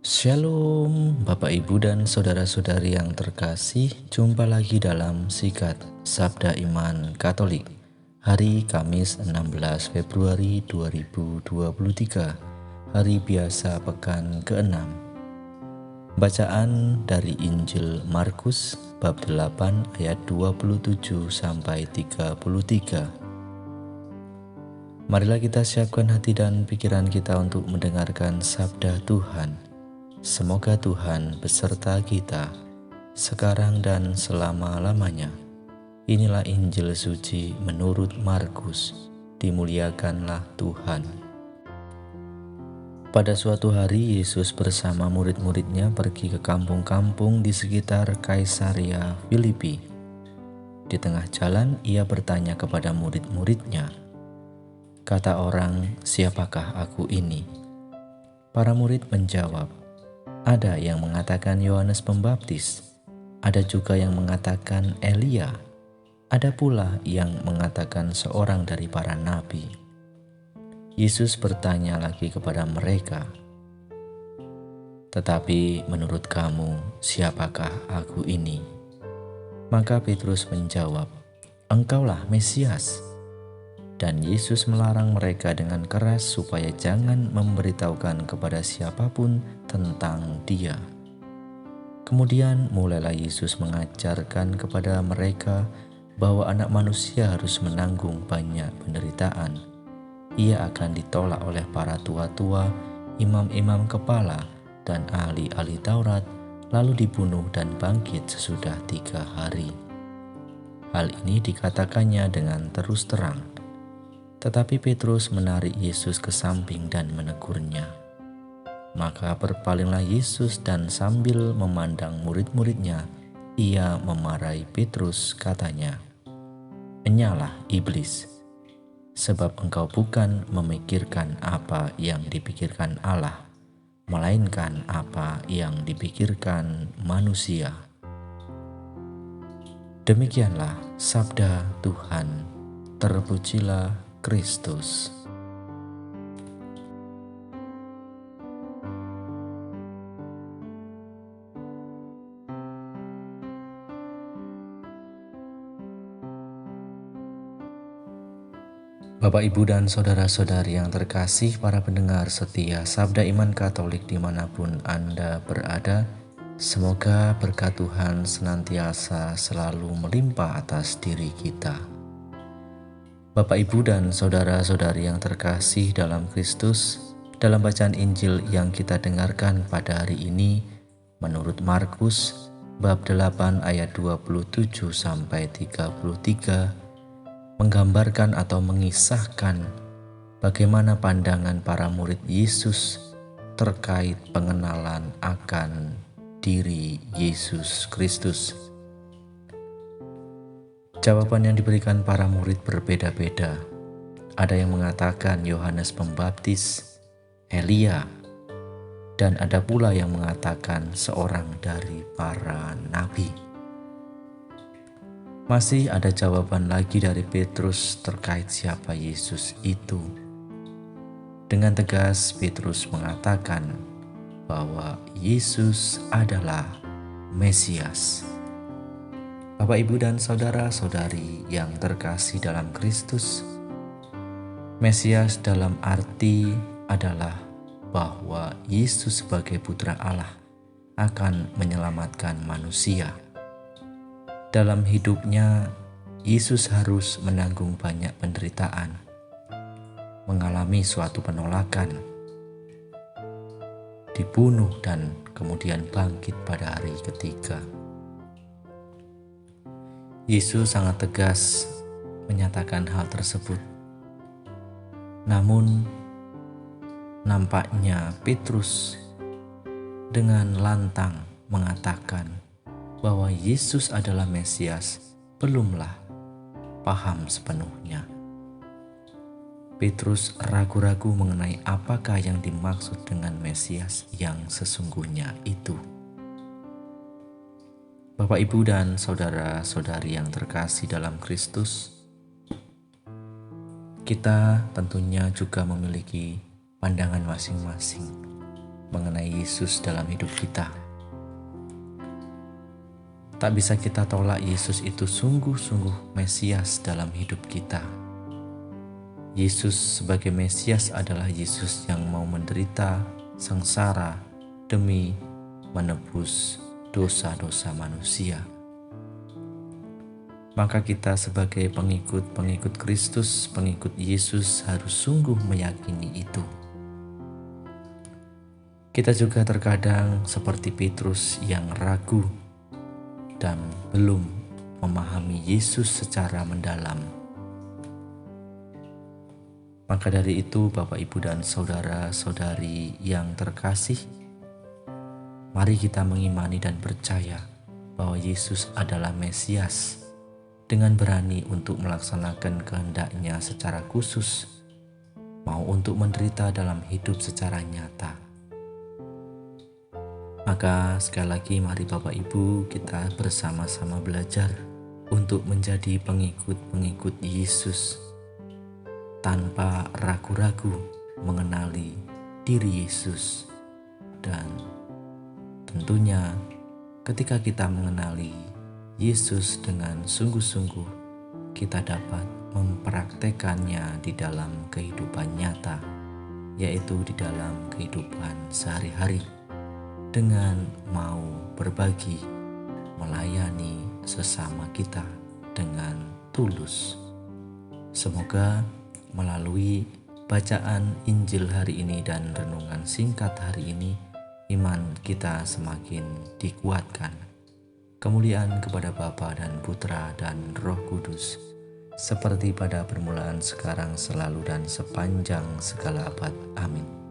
Shalom, Bapak Ibu dan saudara-saudari yang terkasih. Jumpa lagi dalam Sikat Sabda Iman Katolik. Hari Kamis 16 Februari 2023, hari biasa pekan ke-6. Bacaan dari Injil Markus bab 8 ayat 27 sampai 33. Marilah kita siapkan hati dan pikiran kita untuk mendengarkan sabda Tuhan. Semoga Tuhan beserta kita, sekarang dan selama-lamanya. Inilah Injil suci menurut Markus. Dimuliakanlah Tuhan. Pada suatu hari, Yesus bersama murid-muridnya pergi ke kampung-kampung di sekitar Kaisarea Filipi. Di tengah jalan, ia bertanya kepada murid-muridnya, "Kata orang, siapakah aku ini?" Para murid menjawab, "Ada yang mengatakan Yohanes Pembaptis, ada juga yang mengatakan Elia, ada pula yang mengatakan seorang dari para nabi." Yesus bertanya lagi kepada mereka, "Tetapi menurut kamu, siapakah aku ini?" Maka Petrus menjawab, "Engkaulah Mesias." Dan Yesus melarang mereka dengan keras supaya jangan memberitahukan kepada siapapun tentang Dia. Kemudian mulailah Yesus mengajarkan kepada mereka bahwa Anak Manusia harus menanggung banyak penderitaan. Ia akan ditolak oleh para tua-tua, imam-imam kepala, dan ahli-ahli Taurat, lalu dibunuh dan bangkit sesudah 3 hari. Hal ini dikatakannya dengan terus terang. Tetapi Petrus menarik Yesus ke samping dan menegurnya. Maka berpalinglah Yesus dan sambil memandang murid-muridnya, ia memarahi Petrus, katanya, "Enyalah iblis, sebab engkau bukan memikirkan apa yang dipikirkan Allah, melainkan apa yang dipikirkan manusia." Demikianlah sabda Tuhan. Terpujilah Kristus. Bapak, Ibu, dan saudara-saudari yang terkasih, para pendengar setia Sabda Iman Katolik dimanapun Anda berada, semoga berkat Tuhan senantiasa selalu melimpah atas diri kita. Bapak, Ibu, dan saudara-saudari yang terkasih dalam Kristus, dalam bacaan Injil yang kita dengarkan pada hari ini, menurut Markus, bab 8 ayat 27 sampai 33, menggambarkan atau mengisahkan bagaimana pandangan para murid Yesus terkait pengenalan akan diri Yesus Kristus. Jawaban yang diberikan para murid berbeda-beda. Ada yang mengatakan Yohanes Pembaptis, Elia, dan ada pula yang mengatakan seorang dari para nabi. Masih ada jawaban lagi dari Petrus terkait siapa Yesus itu. Dengan tegas Petrus mengatakan bahwa Yesus adalah Mesias. Bapak, Ibu, dan saudara-saudari yang terkasih dalam Kristus, Mesias dalam arti adalah bahwa Yesus sebagai Putra Allah akan menyelamatkan manusia. Dalam hidupnya, Yesus harus menanggung banyak penderitaan, mengalami suatu penolakan, dibunuh, dan kemudian bangkit pada hari ketiga. Yesus sangat tegas menyatakan hal tersebut. Namun, nampaknya Petrus dengan lantang mengatakan bahwa Yesus adalah Mesias belumlah paham sepenuhnya. Petrus ragu-ragu mengenai apakah yang dimaksud dengan Mesias yang sesungguhnya itu. Bapak, Ibu, dan saudara-saudari yang terkasih dalam Kristus, kita tentunya juga memiliki pandangan masing-masing mengenai Yesus dalam hidup kita. Tak bisa kita tolak Yesus itu sungguh-sungguh Mesias dalam hidup kita. Yesus sebagai Mesias adalah Yesus yang mau menderita sengsara demi menebus dosa-dosa manusia. Maka kita sebagai pengikut Kristus, pengikut Yesus harus sungguh meyakini itu. Kita juga terkadang seperti Petrus yang ragu dan belum memahami Yesus secara mendalam. Maka dari itu, Bapak, Ibu, dan saudara-saudari yang terkasih, mari kita mengimani dan percaya bahwa Yesus adalah Mesias dengan berani untuk melaksanakan kehendak-Nya secara khusus, mau untuk menderita dalam hidup secara nyata. Maka sekali lagi mari Bapak Ibu kita bersama-sama belajar untuk menjadi pengikut-pengikut Yesus tanpa ragu-ragu mengenali diri Yesus. Dan tentunya ketika kita mengenali Yesus dengan sungguh-sungguh, kita dapat mempraktekannya di dalam kehidupan nyata, yaitu di dalam kehidupan sehari-hari, dengan mau berbagi, melayani sesama kita dengan tulus. Semoga melalui bacaan Injil hari ini dan renungan singkat hari ini, iman kita semakin dikuatkan. Kemuliaan kepada Bapa dan Putra dan Roh Kudus, seperti pada permulaan, sekarang, selalu, dan sepanjang segala abad. Amin.